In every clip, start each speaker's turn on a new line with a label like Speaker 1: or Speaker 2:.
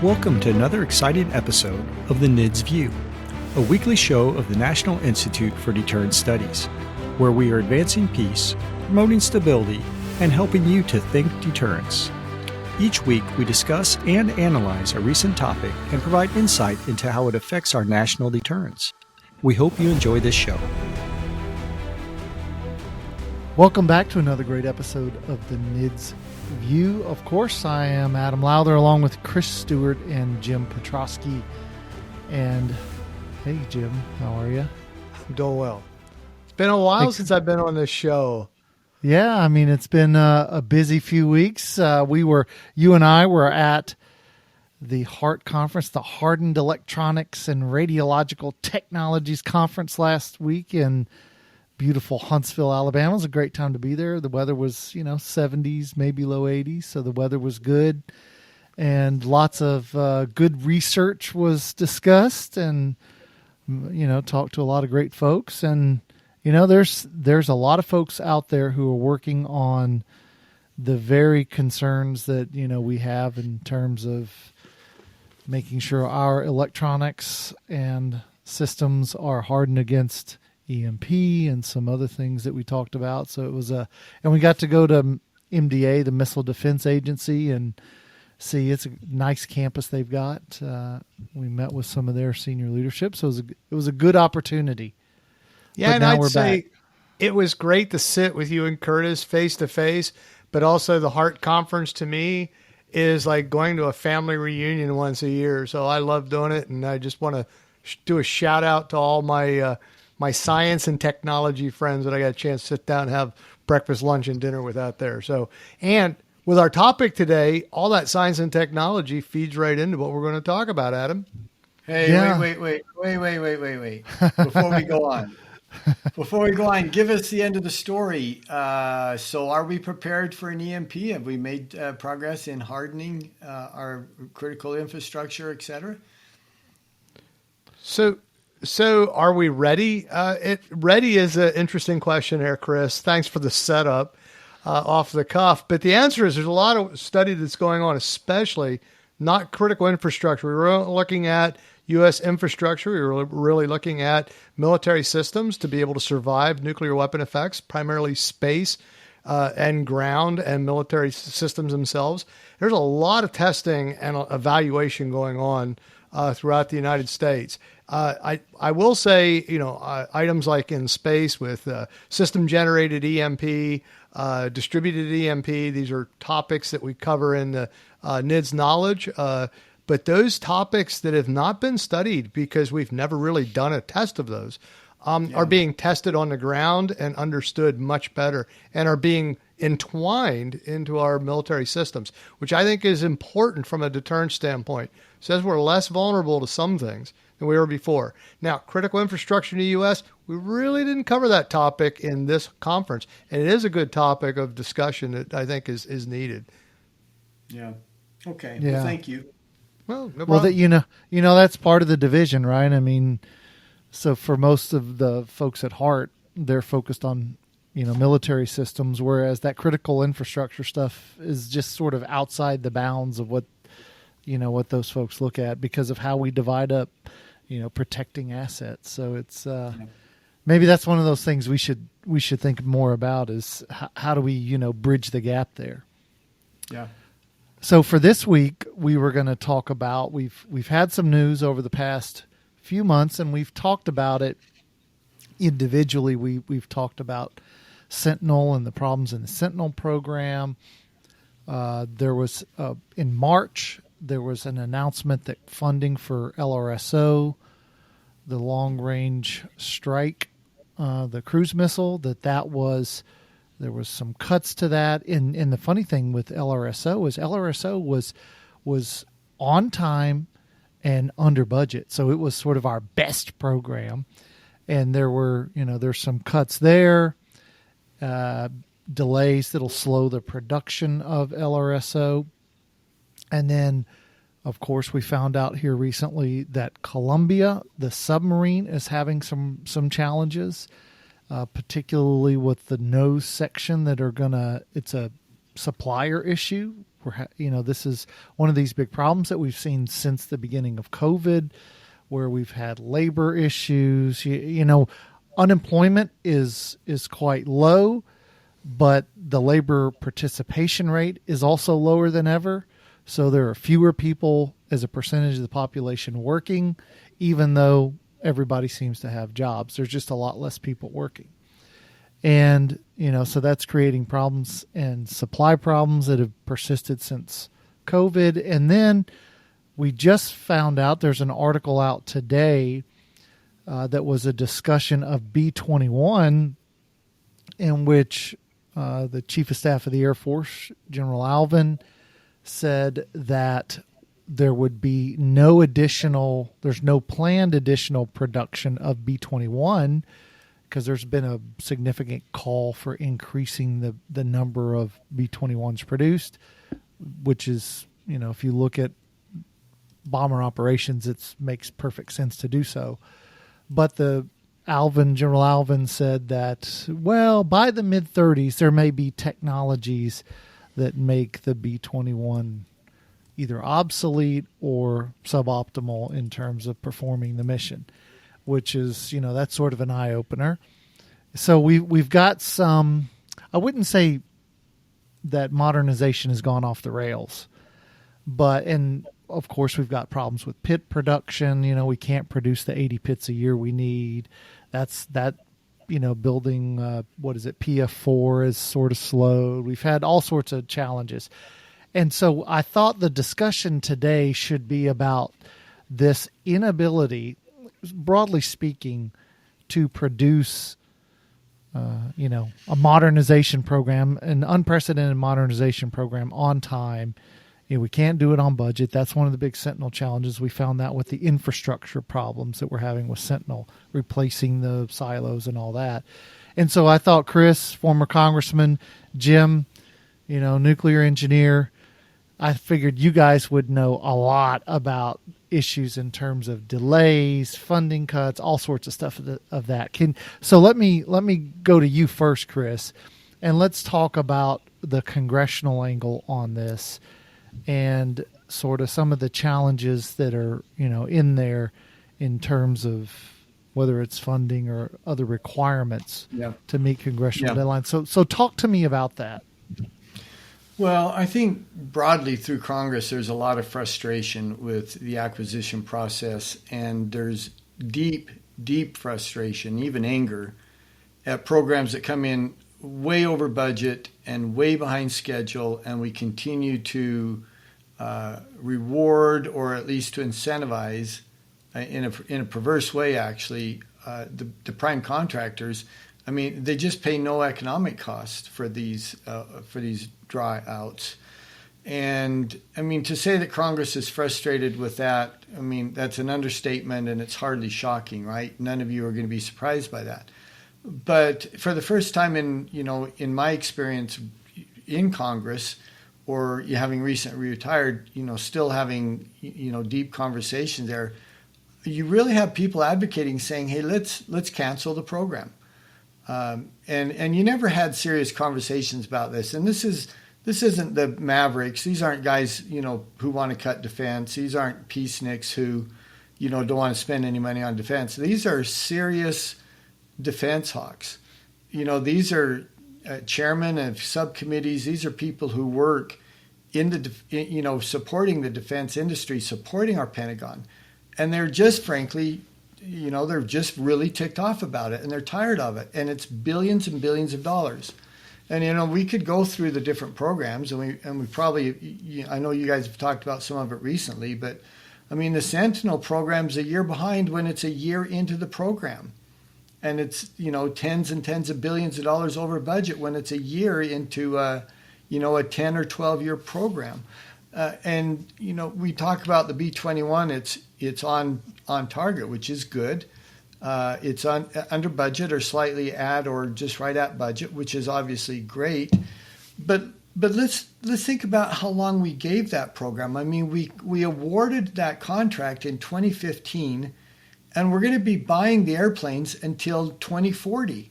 Speaker 1: Welcome to another exciting episode of the NIDS View, a weekly show of the National Institute for Deterrence Studies, where we are advancing peace, promoting stability, and helping you to think deterrence. Each week, we discuss and analyze a recent topic and provide insight into how it affects our national deterrence. We hope you enjoy this show.
Speaker 2: Welcome back to another great episode of the NIDS View. Of course, I am Adam Lowther along with Chris Stewart and Jim Petrosky. And hey, Jim, how are you?
Speaker 3: I'm doing well. It's been a while since I've been on this show.
Speaker 2: Yeah, I mean, it's been a busy few weeks. You and I were at the HART conference, the Hardened Electronics and Radiological Technologies Conference last week in beautiful Huntsville, Alabama. It was a great time to be there. The weather was, 70s, maybe low 80s, so the weather was good. And lots of good research was discussed and, talked to a lot of great folks. And, there's a lot of folks out there who are working on the very concerns that, we have in terms of making sure our electronics and systems are hardened against EMP and some other things that we talked about. So it was and we got to go to MDA, the Missile Defense Agency, and see, it's a nice campus they've got. We met with some of their senior leadership. So it was a good opportunity.
Speaker 3: Yeah. But and I'd say back. It was great to sit with you and Curtis face to face, but also the HART conference to me is like going to a family reunion once a year. So I love doing it. And I just want to do a shout out to all my science and technology friends that I got a chance to sit down and have breakfast, lunch, and dinner with out there. So, and with our topic today, all that science and technology feeds right into what we're going to talk about, Adam.
Speaker 4: Hey, yeah. Wait. Before we go on, give us the end of the story. So are we prepared for an EMP? Have we made progress in hardening our critical infrastructure, et cetera?
Speaker 3: So are we ready? Ready is an interesting question there, Chris. Thanks for the setup off the cuff. But the answer is there's a lot of study that's going on, especially not critical infrastructure. We were looking at U.S. infrastructure. We were really looking at military systems to be able to survive nuclear weapon effects, primarily space and ground and military systems themselves. There's a lot of testing and evaluation going on throughout the United States. I will say, items like in space with system-generated EMP, distributed EMP, these are topics that we cover in the NIDS knowledge. But those topics that have not been studied because we've never really done a test of those are being tested on the ground and understood much better and are being entwined into our military systems, which I think is important from a deterrence standpoint. It says we're less vulnerable to some things than we were before. Now, critical infrastructure in the U.S., we really didn't cover that topic in this conference, and it is a good topic of discussion that I think is needed.
Speaker 4: Yeah. Okay.
Speaker 2: Yeah.
Speaker 4: Well, thank you.
Speaker 3: Well, no problem.
Speaker 2: That that's part of the division, right? I mean, so for most of the folks at HART, they're focused on military systems, whereas that critical infrastructure stuff is just sort of outside the bounds of what those folks look at because of how we divide up, protecting assets. So it's maybe that's one of those things we should think more about is how do we bridge the gap there.
Speaker 4: Yeah.
Speaker 2: So for this week, we were going to talk about we've had some news over the past few months, and we've talked about it individually. We've talked about Sentinel and the problems in the Sentinel program. There was in March there was an announcement that funding for LRSO, the long range strike, the cruise missile, there was some cuts to that. And the funny thing with LRSO was on time and under budget. So it was sort of our best program. And there were, there's some cuts there, delays that'll slow the production of LRSO. And then, of course, we found out here recently that Columbia, the submarine, is having some challenges. Particularly with the nose section that are it's a supplier issue. This is one of these big problems that we've seen since the beginning of COVID, where we've had labor issues. Unemployment is quite low, but the labor participation rate is also lower than ever. So there are fewer people as a percentage of the population working, even though everybody seems to have jobs. There's just a lot less people working. And, so that's creating problems and supply problems that have persisted since COVID. And then we just found out, there's an article out today that was a discussion of B-21, in which the Chief of Staff of the Air Force, General Alvin, said that there would be there's no planned additional production of B-21, because there's been a significant call for increasing the number of B-21s produced, which is, if you look at bomber operations, it makes perfect sense to do so. But General Alvin said that, well, by the mid-30s, there may be technologies that make the B-21 either obsolete or suboptimal in terms of performing the mission, which is, that's sort of an eye-opener. So we've got some, I wouldn't say that modernization has gone off the rails, and of course we've got problems with pit production. We can't produce the 80 pits a year we need. Building, PF4 is sort of slow. We've had all sorts of challenges. And so I thought the discussion today should be about this inability, broadly speaking, to produce, a modernization program, an unprecedented modernization program on time. We can't do it on budget. That's one of the big Sentinel challenges. We found that with the infrastructure problems that we're having with Sentinel, replacing the silos and all that. And so I thought Chris, former congressman, Jim, nuclear engineer, I figured you guys would know a lot about issues in terms of delays, funding cuts, all sorts of stuff of that. So let me go to you first, Chris, and let's talk about the congressional angle on this and sort of some of the challenges that are, in there in terms of whether it's funding or other requirements to meet congressional deadlines. So talk to me about that.
Speaker 4: Well, I think broadly through Congress, there's a lot of frustration with the acquisition process, and there's deep, deep frustration, even anger, at programs that come in way over budget and way behind schedule, and we continue to reward, or at least to incentivize, in a perverse way, actually, the prime contractors. I mean, they just pay no economic cost for these dry outs. And I mean, to say that Congress is frustrated with that, I mean, that's an understatement, and it's hardly shocking, right? None of you are going to be surprised by that. But for the first time in my experience in Congress, or having recently retired, still having, deep conversations there, you really have people advocating, saying, hey, let's cancel the program. And you never had serious conversations about this. And this isn't the Mavericks. These aren't guys, who want to cut defense. These aren't peaceniks who, don't want to spend any money on defense. These are serious defense hawks. These are chairmen of subcommittees. These are people who work in supporting the defense industry, supporting our Pentagon. And they're just, frankly, they're just really ticked off about it, and they're tired of it. And it's billions and billions of dollars. And, we could go through the different programs, and we probably, I know you guys have talked about some of it recently, but I mean, the Sentinel program's a year behind when it's a year into the program. And it's, tens and tens of billions of dollars over budget when it's a year into, a 10 or 12 year program. And we talk about the B-21, it's on target, which is good. It's under budget or slightly at or just right at budget, which is obviously great. But let's think about how long we gave that program. I mean, we awarded that contract in 2015, and we're going to be buying the airplanes until 2040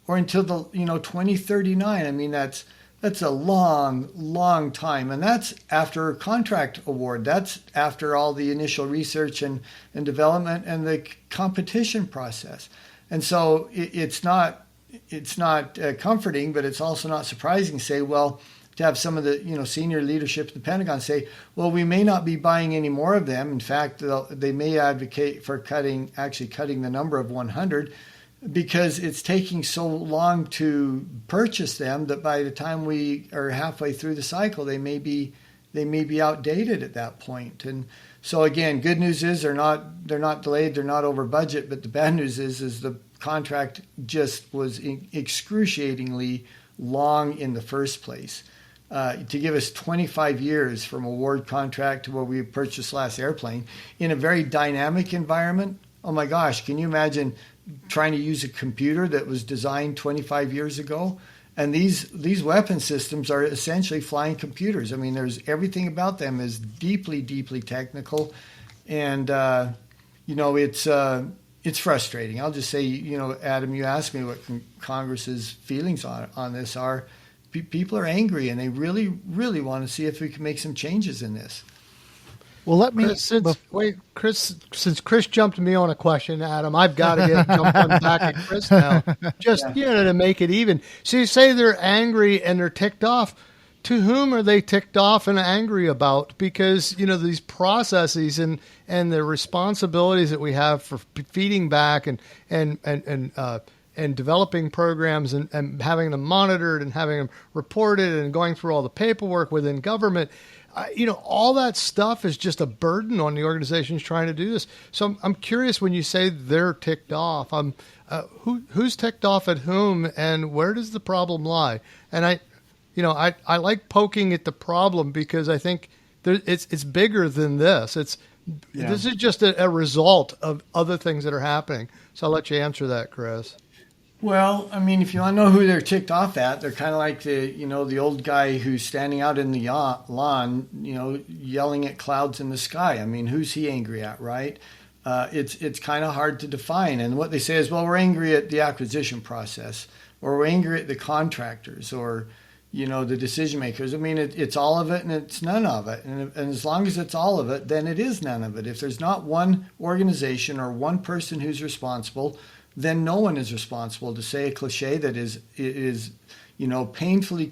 Speaker 4: or until 2039. I mean, that's That's a long, long time. And that's after contract award. That's after all the initial research and development and the competition process. And so it's not comforting, but it's also not surprising to say, well, to have some of the senior leadership at the Pentagon say, well, we may not be buying any more of them. In fact, they may advocate for cutting the number of 100 because it's taking so long to purchase them that by the time we are halfway through the cycle, they may be outdated at that point. And so again, good news is they're not delayed, they're not over budget, but the bad news is the contract just was excruciatingly long in the first place. To give us 25 years from award contract to where we purchased last airplane in a very dynamic environment. Oh my gosh, can you imagine trying to use a computer that was designed 25 years ago? And these weapon systems are essentially flying computers. I mean, there's everything about them is deeply, deeply technical. And, it's frustrating. I'll just say, Adam, you asked me what Congress's feelings on this are. People are angry, and they really, really want to see if we can make some changes in this.
Speaker 2: Well, let me
Speaker 3: since Chris jumped me on a question, Adam, I've got to get jumped on back at Chris now, just to make it even. So you say they're angry and they're ticked off. To whom are they ticked off and angry about? Because these processes and the responsibilities that we have for feeding back and developing programs and having them monitored and having them reported and going through all the paperwork within government. All that stuff is just a burden on the organizations trying to do this. So I'm curious when you say they're ticked off, who's ticked off at whom and where does the problem lie? And I like poking at the problem because I think it's bigger than this. This is just a result of other things that are happening. So I'll let you answer that, Chris.
Speaker 4: Well, I mean, if you want to know who they're ticked off at, they're kind of like the old guy who's standing out in the lawn, yelling at clouds in the sky. I mean, who's he angry at, right? It's kind of hard to define. And what they say is, well, we're angry at the acquisition process, or we're angry at the contractors, or the decision makers. I mean, it's all of it and it's none of it. And as long as it's all of it, then it is none of it. If there's not one organization or one person who's responsible, then no one is responsible. To say a cliche that is painfully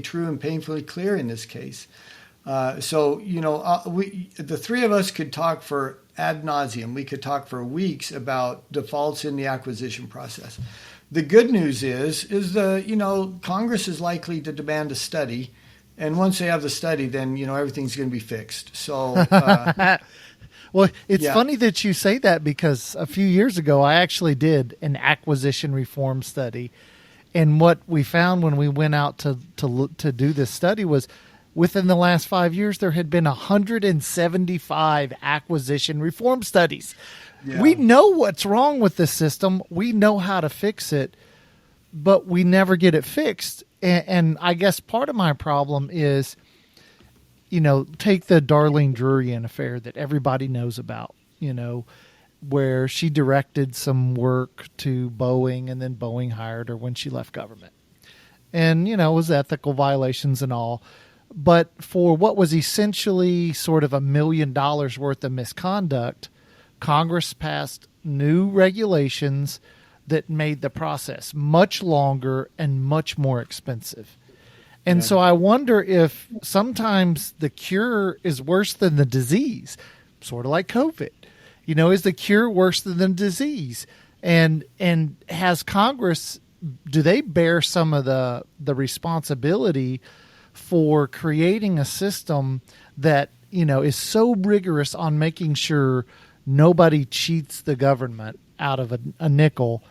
Speaker 4: true and painfully clear in this case. The three of us could talk for ad nauseum. We could talk for weeks about defaults in the acquisition process. The good news is Congress is likely to demand a study, and once they have the study, then everything's going to be fixed. So.
Speaker 2: Well, it's funny that you say that because a few years ago, I actually did an acquisition reform study. And what we found when we went out to do this study was within the last 5 years, there had been 175 acquisition reform studies. Yeah. We know what's wrong with the system. We know how to fix it, but we never get it fixed. And I guess part of my problem is, take the Darlene Drurian affair that everybody knows about, where she directed some work to Boeing and then Boeing hired her when she left government. And, it was ethical violations and all. But for what was essentially sort of $1 million worth of misconduct, Congress passed new regulations that made the process much longer and much more expensive. And so I wonder if sometimes the cure is worse than the disease, sort of like COVID. Is the cure worse than the disease? And has Congress, do they bear some of the responsibility for creating a system that, is so rigorous on making sure nobody cheats the government out of a nickel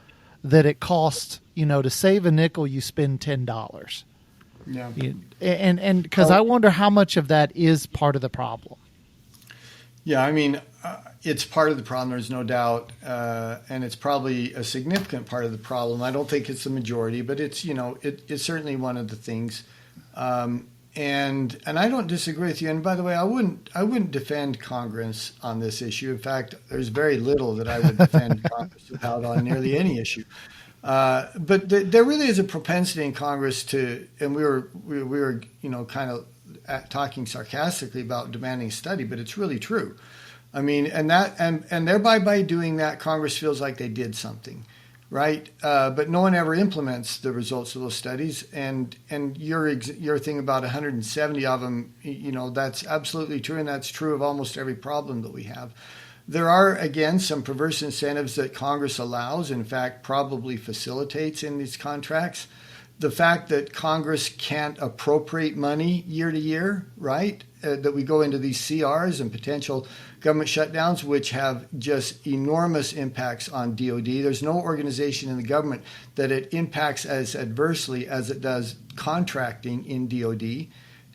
Speaker 2: that it costs, to save a nickel, you spend $10. Yeah, and because I wonder how much of that is part of the problem.
Speaker 4: Yeah, I mean, it's part of the problem. There's no doubt, and it's probably a significant part of the problem. I don't think it's the majority, but it's it's certainly one of the things. And I don't disagree with you. And by the way, I wouldn't defend Congress on this issue. In fact, there's very little that I would defend Congress about on nearly any issue. But there really is a propensity in Congress to, and we were kind of talking sarcastically about demanding a study, but it's really true. I mean, and thereby by doing that, Congress feels like they did something, right? But no one ever implements the results of those studies. And your thing about 170 of them, that's absolutely true, and that's true of almost every problem that we have. There are, again, some perverse incentives that Congress allows, in fact, probably facilitates in these contracts. The fact that Congress can't appropriate money year to year, right? That we go into these CRs and potential government shutdowns, which have just enormous impacts on DOD. There's no organization in the government that it impacts as adversely as it does contracting in DOD.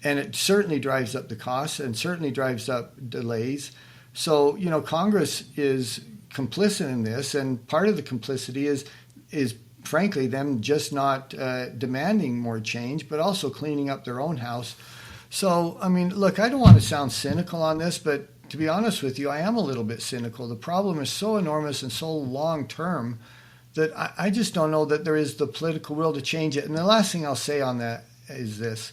Speaker 4: And it certainly drives up the costs and certainly drives up delays. So, Congress is complicit in this, and part of the complicity is frankly them just not demanding more change, but also cleaning up their own house. So, I mean, look, I don't want to sound cynical on this, but to be honest with you, I am a little bit cynical. The problem is so enormous and so long term that I just don't know that there is the political will to change it. And the last thing I'll say on that is this.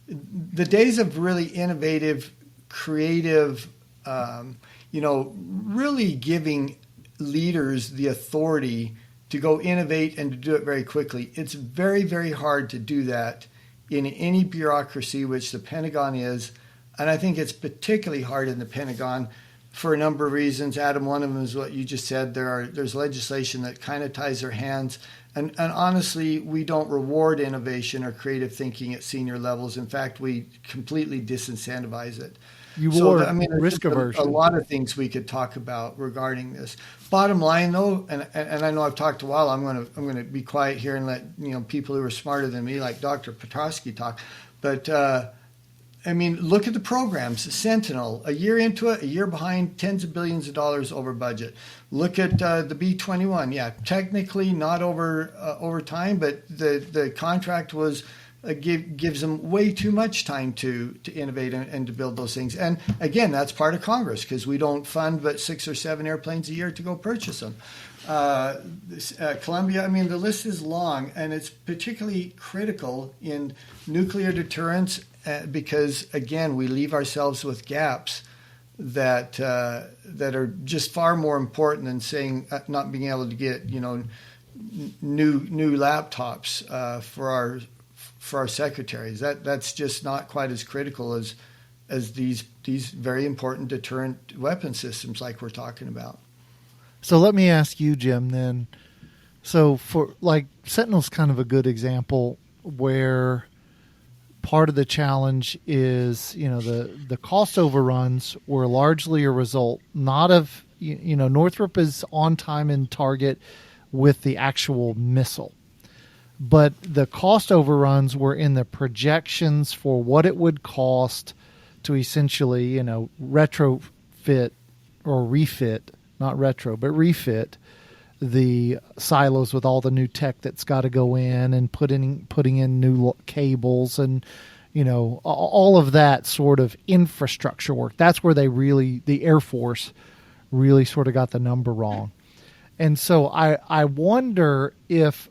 Speaker 4: The days of really innovative, creative, really giving leaders the authority to go innovate and to do it very quickly. It's very, very hard to do that in any bureaucracy, which the Pentagon is. And I think it's particularly hard in the Pentagon for a number of reasons. Adam, one of them is what you just said. There's legislation that kind of ties their hands. And honestly, we don't reward innovation or creative thinking at senior levels. In fact, we completely disincentivize it.
Speaker 2: Risk aversion.
Speaker 4: A lot of things we could talk about regarding this. Bottom line, though, and I know I've talked a while. I'm going to be quiet here and let people who are smarter than me, like Dr. Petrosky, talk. But look at the programs. Sentinel, a year into it, a year behind, tens of billions of dollars over budget. Look at the B-21. Yeah, technically not over time, but the contract was. Gives them way too much time to innovate and to build those things. And again, that's part of Congress because we don't fund but 6 or 7 airplanes a year to go purchase them. Columbia, the list is long, and it's particularly critical in nuclear deterrence because, again, we leave ourselves with gaps that are just far more important than saying not being able to get new laptops for our secretaries. That's just not quite as critical as these very important deterrent weapon systems like we're talking about.
Speaker 2: So let me ask you, Jim, then. So for Sentinel's kind of a good example where part of the challenge is, the cost overruns were largely a result not of, Northrop is on time and target with the actual missile. But the cost overruns were in the projections for what it would cost to essentially, retrofit or refit, not retro, but refit the silos with all the new tech that's got to go in and putting in new cables and, all of that sort of infrastructure work. That's where the Air Force really sort of got the number wrong. And so I wonder if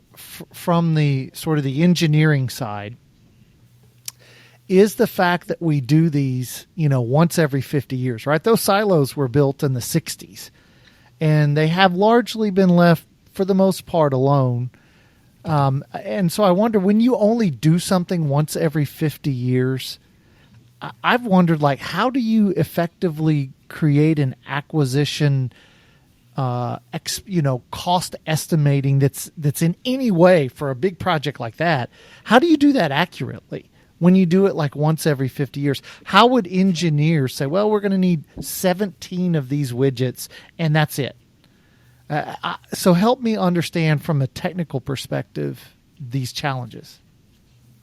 Speaker 2: from the sort of the engineering side, is the fact that we do these, once every 50 years, right? Those silos were built in the 60s, and they have largely been left, for the most part, alone. And so I wonder, when you only do something once every 50 years, I've wondered, how do you effectively create an acquisition cost estimating that's in any way for a big project like that? How do you do that accurately when you do it once every 50 years? How would engineers say, well, we're going to need 17 of these widgets and that's it? So help me understand from a technical perspective these challenges.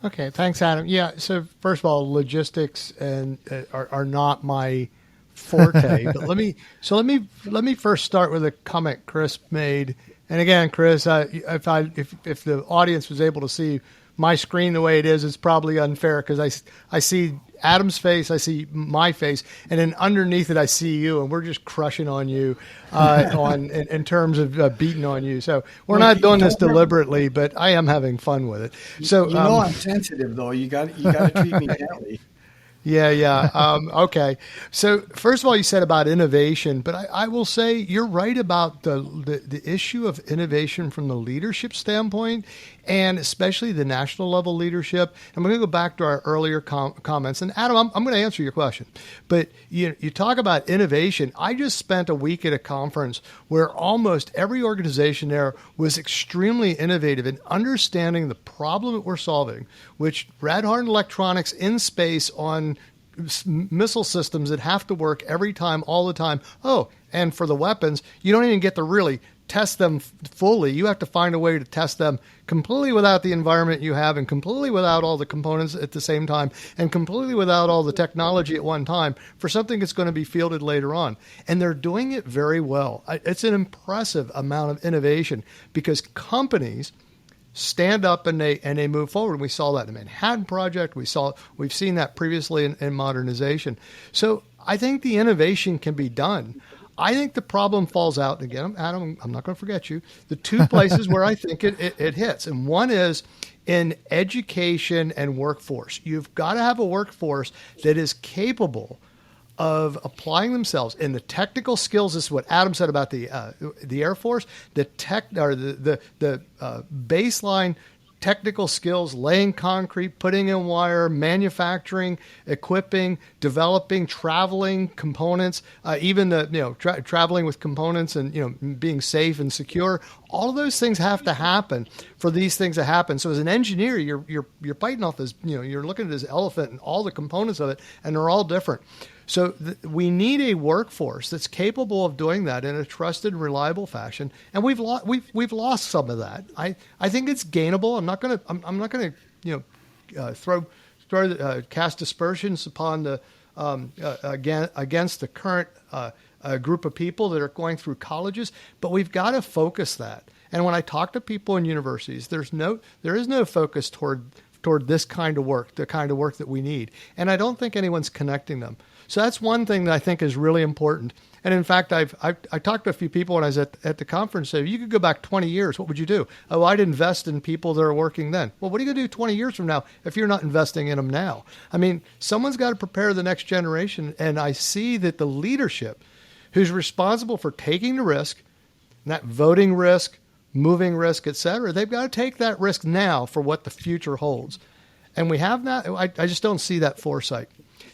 Speaker 3: Okay, thanks, Adam. Yeah, so first of all, logistics are not my forte. But let me first start with a comment Chris made. And again, Chris, if the audience was able to see my screen the way it is, it's probably unfair because I see Adam's face, I see my face, and then underneath it I see you, and we're just crushing on you in terms of beating on you. So we're not doing this deliberately, but I am having fun with it. So
Speaker 4: I'm sensitive though. You got to treat me gently.
Speaker 3: Yeah. Okay. So first of all, you said about innovation, but I will say you're right about the issue of innovation from the leadership standpoint, and especially the national level leadership. I'm going to go back to our earlier comments. And Adam, I'm going to answer your question. But you talk about innovation. I just spent a week at a conference where almost every organization there was extremely innovative in understanding the problem that we're solving, which rad-hardened electronics in space on missile systems that have to work every time, all the time. Oh, and for the weapons, you don't even get to really test them fully. You have to find a way to test them completely without the environment you have, and completely without all the components at the same time, and completely without all the technology at one time for something that's going to be fielded later on. And they're doing it very well. It's an impressive amount of innovation because companies stand up and they move forward. We saw that in the Manhattan Project. We've seen that previously in modernization. So I think the innovation can be done. I think the problem falls out, and again, Adam, I'm not going to forget you, the two places where I think it hits. And one is in education and workforce. You've got to have a workforce that is capable of applying themselves in the technical skills. This is what Adam said about the Air Force, the baseline technical skills, laying concrete, putting in wire, manufacturing, equipping, developing, traveling components, even traveling with components and being safe and secure. All of those things have to happen for these things to happen. So as an engineer, you're biting off this, you're looking at this elephant and all the components of it, and they're all different. So we need a workforce that's capable of doing that in a trusted and reliable fashion, and we've lost some of that. I think it's gainable. I'm not going to cast aspersions upon the against the current group of people that are going through colleges, but we've got to focus that. And when I talk to people in universities, there is no focus toward this kind of work, the kind of work that we need, and I don't think anyone's connecting them. So that's one thing that I think is really important. And in fact, I talked to a few people when I was at the conference. Said, you could go back 20 years. What would you do? Oh, I'd invest in people that are working then. Well, what are you going to do 20 years from now if you're not investing in them now? I mean, someone's got to prepare the next generation. And I see that the leadership who's responsible for taking the risk, that voting risk, moving risk, et cetera, they've got to take that risk now for what the future holds. And we have not. I just don't see that foresight.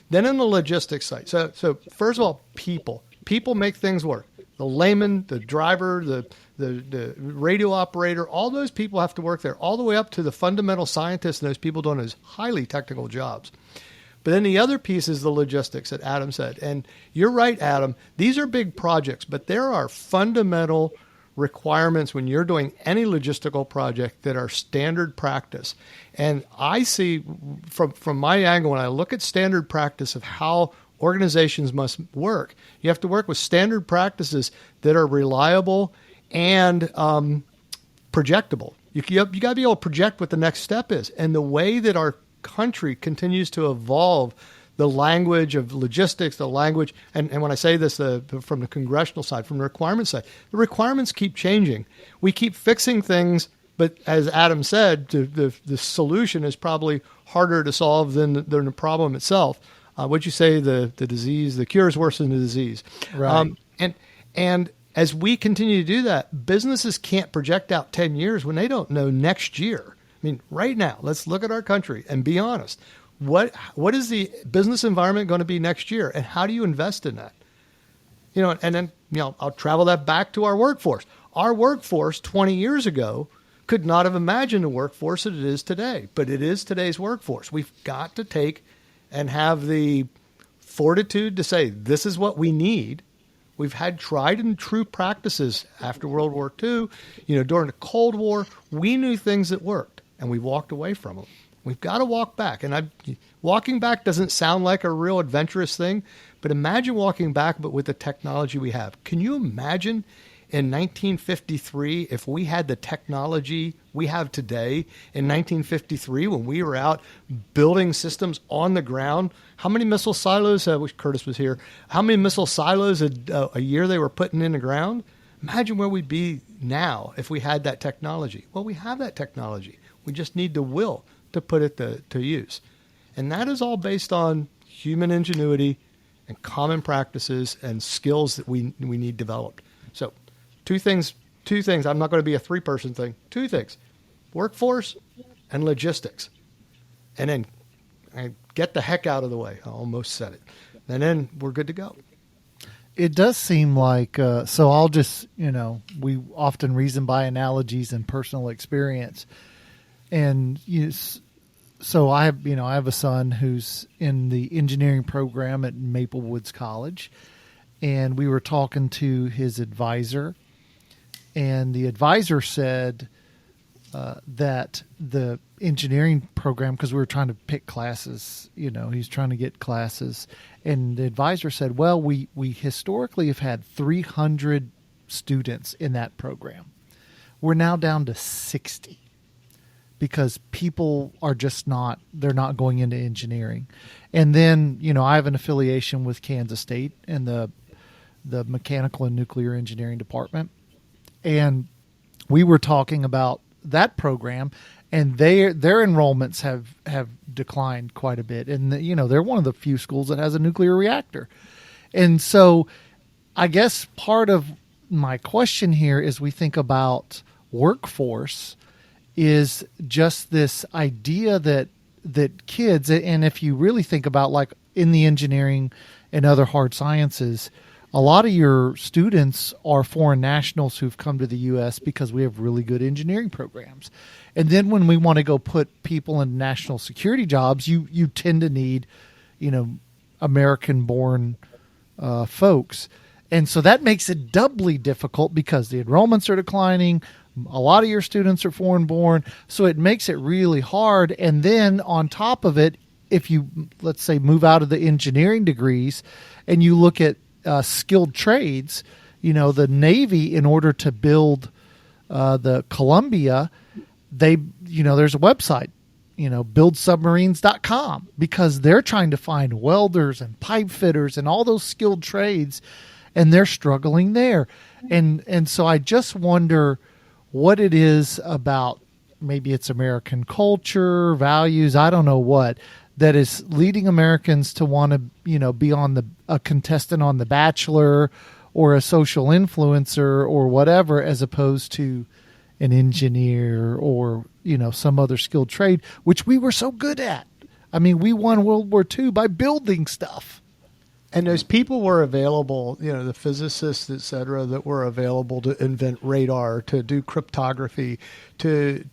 Speaker 3: Then in the logistics side, so first of all, people make things work. The layman, the driver, the radio operator, all those people have to work there, all the way up to the fundamental scientists and those people doing those highly technical jobs. But then the other piece is the logistics that Adam said. And you're right, Adam, these are big projects, but there are fundamental requirements when you're doing any logistical project that are standard practice. And I see from my angle, when I look at standard practice of how organizations must work, you have to work with standard practices that are reliable and projectable. You got to be able to project what the next step is. And the way that our country continues to evolve the language of logistics, the language, and when I say this from the congressional side, from the requirement side, the requirements keep changing. We keep fixing things, but as Adam said, the solution is probably harder to solve than the problem itself. What'd you say? The disease, the cure is worse than the disease.
Speaker 2: Right.
Speaker 3: And as we continue to do that, businesses can't project out 10 years when they don't know next year. I mean, right now, let's look at our country and be honest. What is the business environment going to be next year, and how do you invest in that? And then I'll travel that back to our workforce. Our workforce 20 years ago could not have imagined the workforce that it is today, but it is today's workforce. We've got to take and have the fortitude to say this is what we need. We've had tried and true practices after World War II. During the Cold War, we knew things that worked, and we walked away from them. We've got to walk back. And walking back doesn't sound like a real adventurous thing, but imagine walking back, but with the technology we have. Can you imagine in 1953, if we had the technology we have today in 1953, when we were out building systems on the ground, how many missile silos, I wish Curtis was here, how many missile silos a year they were putting in the ground? Imagine where we'd be now if we had that technology. Well, we have that technology. We just need the will to put it to use. And that is all based on human ingenuity and common practices and skills that we need developed. So two things. I'm not going to be a three-person thing. Two things: workforce and logistics. And then get the heck out of the way. I almost said it. And then we're good to go.
Speaker 2: It does seem like, so I'll just, we often reason by analogies and personal experience. And so I have a son who's in the engineering program at Maple Woods College, and we were talking to his advisor, and the advisor said that the engineering program, because we were trying to pick classes, he's trying to get classes, and the advisor said, well, we historically have had 300 students in that program. We're now down to 60. Because people are just they're not going into engineering. And then, I have an affiliation with Kansas State and the mechanical and nuclear engineering department. And we were talking about that program, and their enrollments have declined quite a bit. And, they're one of the few schools that has a nuclear reactor. And so I guess part of my question here is we think about workforce is just this idea that kids, and if you really think about like in the engineering and other hard sciences, a lot of your students are foreign nationals who've come to the U.S. because we have really good engineering programs. And then when we want to go put people in national security jobs, you tend to need, American-born folks. And so that makes it doubly difficult because the enrollments are declining. A lot of your students are foreign born, so it makes it really hard. And then on top of it, if you, let's say, move out of the engineering degrees and you look at skilled trades, the Navy, in order to build the Columbia, there's a website, buildsubmarines.com, because they're trying to find welders and pipe fitters and all those skilled trades, and they're struggling there. And so I just wonder what it is about, maybe it's American culture, values, I don't know what, that is leading Americans to want to, be on a contestant on The Bachelor or a social influencer or whatever, as opposed to an engineer or, some other skilled trade, which we were so good at. I mean, we won World War II by building stuff.
Speaker 3: And those people were available, the physicists, et cetera, that were available to invent radar, to do cryptography, to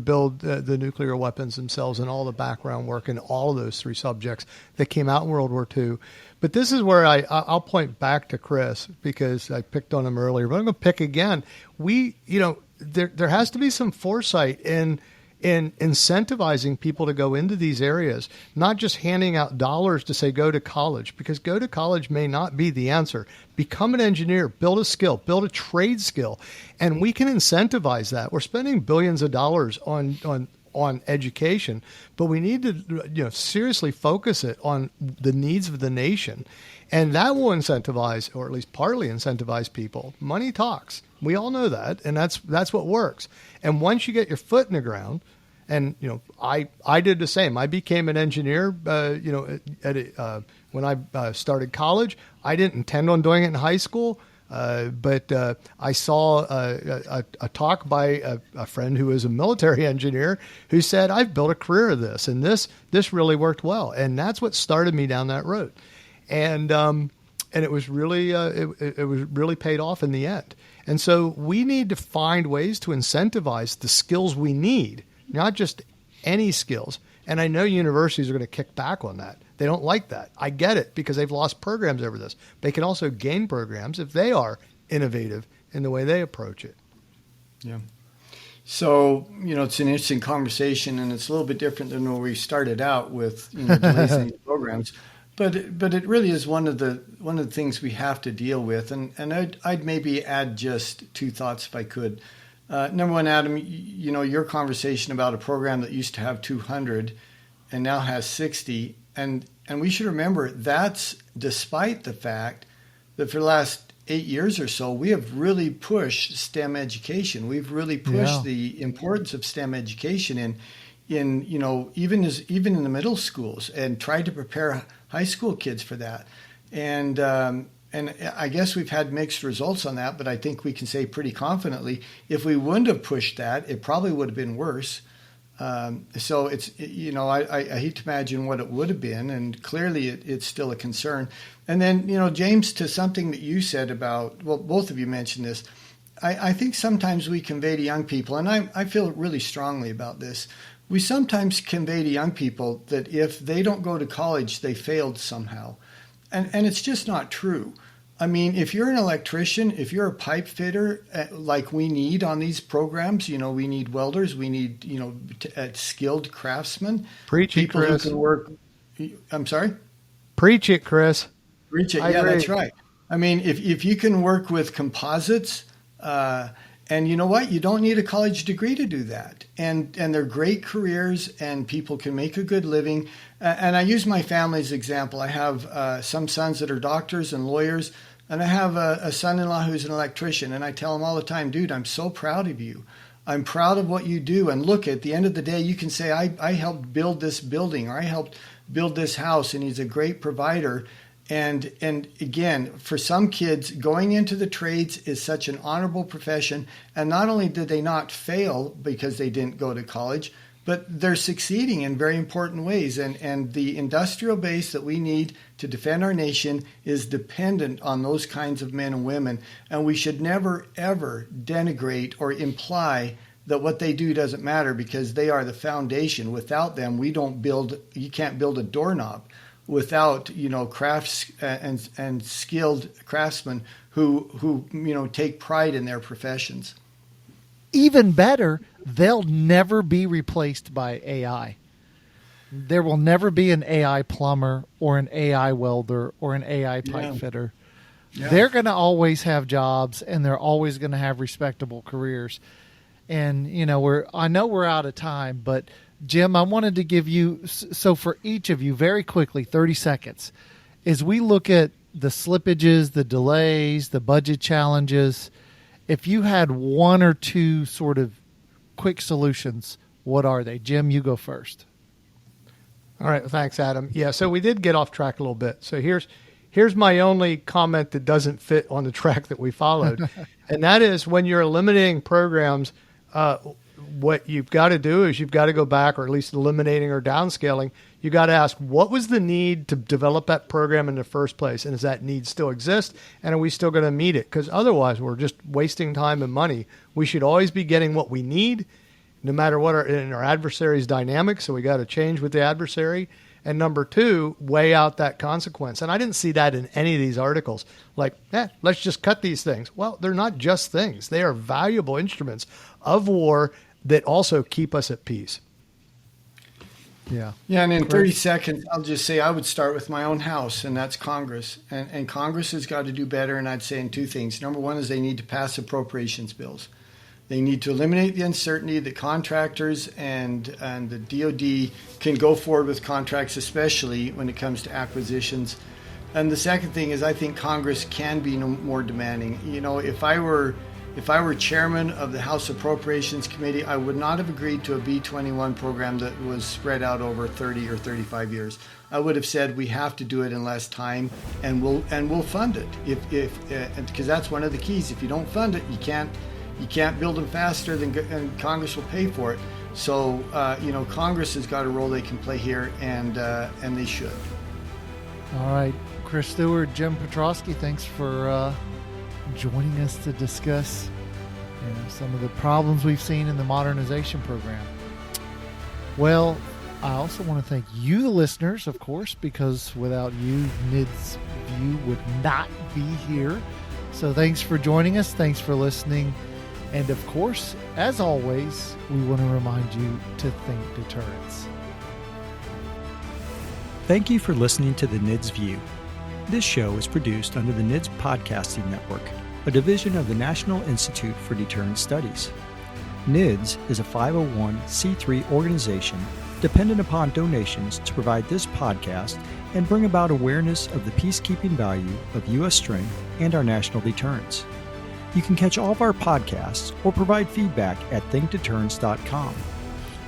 Speaker 3: build the nuclear weapons themselves, and all the background work in all of those three subjects that came out in World War II. But this is where I'll point back to Chris, because I picked on him earlier, but I'm going to pick again. There has to be some foresight in incentivizing people to go into these areas, not just handing out dollars to say go to college, because go to college may not be the answer. Become an engineer, build a skill, build a trade skill, and we can incentivize that. We're spending billions of dollars on education, but we need to seriously focus it on the needs of the nation, and that will incentivize, or at least partly incentivize people. Money talks. We all know that, and that's what works. And once you get your foot in the ground, and I did the same. I became an engineer. When I started college, I didn't intend on doing it in high school, but I saw a talk by a friend who is a military engineer who said, "I've built a career of this, and this really worked well," and that's what started me down that road, and it was really it was really paid off in the end. And so we need to find ways to incentivize the skills we need, not just any skills. And I know universities are going to kick back on that. They don't like that. I get it, because they've lost programs over this. They can also gain programs if they are innovative in the way they approach it.
Speaker 4: Yeah. So, it's an interesting conversation, and it's a little bit different than when we started out with delays in these programs. But it really is one of the things we have to deal with, and I'd maybe add just two thoughts if I could. Number one, Adam, your conversation about a program that used to have 200 and now has 60, and we should remember that's despite the fact that for the last 8 years or so we have really pushed STEM education. We've really pushed the importance of STEM education in even in the middle schools, and tried to prepare high school kids for that. And I guess we've had mixed results on that, but I think we can say pretty confidently, if we wouldn't have pushed that, it probably would have been worse. So it's, I hate to imagine what it would have been, and clearly it's still a concern. And then, James, to something that you said about, well, both of you mentioned this, I think sometimes we convey to young people, and I feel really strongly about this, we sometimes convey to young people that if they don't go to college, they failed somehow. And it's just not true. I mean, if you're an electrician, if you're a pipe fitter, like we need on these programs, we need welders, we need, skilled craftsmen.
Speaker 3: Preach it, Chris.
Speaker 4: Who can work. I'm sorry?
Speaker 3: Preach it, Chris.
Speaker 4: Preach it.
Speaker 3: I agree.
Speaker 4: That's right. I mean, if you can work with composites, and you know what? You don't need a college degree to do that. And they're great careers, and people can make a good living. And I use my family's example. I have some sons that are doctors and lawyers, and I have a son-in-law who's an electrician. And I tell him all the time, dude, I'm so proud of you. I'm proud of what you do. And look, at the end of the day, you can say, I helped build this building, or I helped build this house, and he's a great provider. And again, for some kids, going into the trades is such an honorable profession. And not only did they not fail because they didn't go to college, but they're succeeding in very important ways. And the industrial base that we need to defend our nation is dependent on those kinds of men and women. And we should never, ever denigrate or imply that what they do doesn't matter, because they are the foundation. Without them, you can't build a doorknob. Without crafts and skilled craftsmen who take pride in their professions.
Speaker 2: Even better, they'll never be replaced by AI. There will never be an AI plumber or an AI welder or an AI pipe fitter. Yeah. They're going to always have jobs, and they're always going to have respectable careers. And I know we're out of time, but Jim, I wanted to give you, so for each of you, very quickly, 30 seconds, as we look at the slippages, the delays, the budget challenges, if you had one or two sort of quick solutions, what are they? Jim, you go first.
Speaker 3: All right. Thanks, Adam. Yeah, so we did get off track a little bit. So here's my only comment that doesn't fit on the track that we followed. And that is, when you're eliminating programs, what you've got to do is you've got to go back, or at least eliminating or downscaling. You got to ask, what was the need to develop that program in the first place? And does that need still exist? And are we still going to meet it? Because otherwise we're just wasting time and money. We should always be getting what we need, no matter what our adversary's dynamic. So we got to change with the adversary. And number two, weigh out that consequence. And I didn't see that in any of these articles. Like, let's just cut these things. Well, they're not just things. They are valuable instruments of war that also keep us at peace.
Speaker 2: Yeah.
Speaker 4: Yeah, and in 30 seconds, I'll just say I would start with my own house, and that's Congress. And Congress has got to do better, and I'd say in two things. Number one is they need to pass appropriations bills. They need to eliminate the uncertainty that contractors and the DOD can go forward with contracts, especially when it comes to acquisitions. And the second thing is I think Congress can be more demanding. If I were chairman of the House Appropriations Committee, I would not have agreed to a B-21 program that was spread out over 30 or 35 years. I would have said we have to do it in less time, and we'll fund it. Because that's one of the keys. If you don't fund it, you can't build them faster and Congress will pay for it. So Congress has got a role they can play here, and they should.
Speaker 2: All right, Chris Stewart, Jim Petrosky, thanks for joining us to discuss some of the problems we've seen in the modernization program. Well, I also want to thank you, the listeners, of course, because without you, NIDS View would not be here. So thanks for joining us. Thanks for listening. And of course, as always, we want to remind you to think deterrence.
Speaker 1: Thank you for listening to the NIDS View. This show is produced under the NIDS Podcasting Network, a division of the National Institute for Deterrence Studies. NIDS is a 501c3 organization dependent upon donations to provide this podcast and bring about awareness of the peacekeeping value of U.S. strength and our national deterrence. You can catch all of our podcasts or provide feedback at thinkdeterrence.com.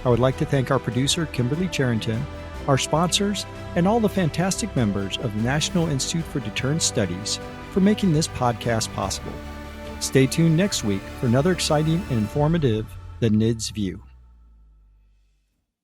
Speaker 1: I would like to thank our producer, Kimberly Charrington, our sponsors, and all the fantastic members of the National Institute for Deterrence Studies for making this podcast possible. Stay tuned next week for another exciting and informative The NIDS View.